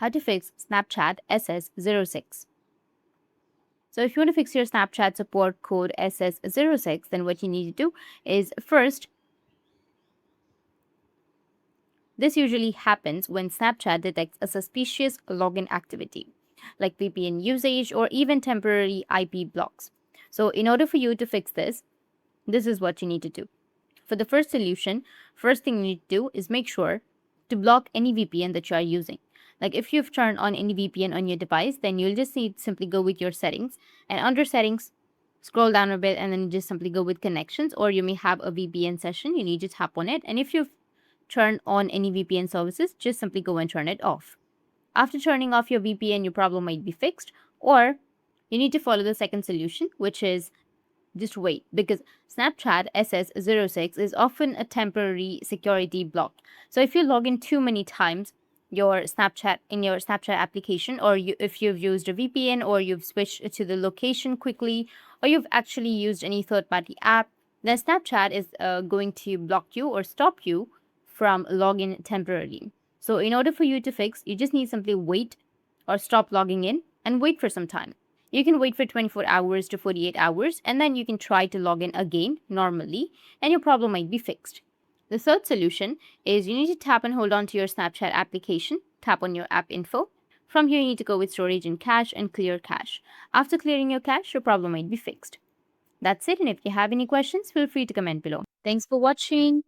how to fix Snapchat SS06. So if you want to fix your Snapchat support code SS06, then what you need to do is first, this usually happens when Snapchat detects a suspicious login activity, like VPN usage or even temporary IP blocks. So in order for you to fix this is what you need to do. For the first solution, first thing you need to do is make sure to block any VPN that you are using. Like if you've turned on any VPN on your device, then you'll just need to simply go with your settings, and under settings, scroll down a bit and then just simply go with connections, or you may have a VPN session. You need to tap on it. And if you've turned on any VPN services, just simply go and turn it off. After turning off your VPN, your problem might be fixed, or you need to follow the second solution, which is just wait, because Snapchat SS06 is often a temporary security block. So if you log in too many times your Snapchat application, or if you've used a VPN, or you've switched to the location quickly, or you've actually used any third-party app, then Snapchat is going to block you or stop you from logging temporarily. So in order for you to fix, you just need simply wait or stop logging in and wait for some time. You can wait for 24 hours to 48 hours, and then you can try to log in again normally, and your problem might be fixed. The third solution is you need to tap and hold on to your Snapchat application, tap on your app info. From here, you need to go with storage and cache and clear cache. After clearing your cache, your problem might be fixed. That's it, and if you have any questions, feel free to comment below. Thanks for watching.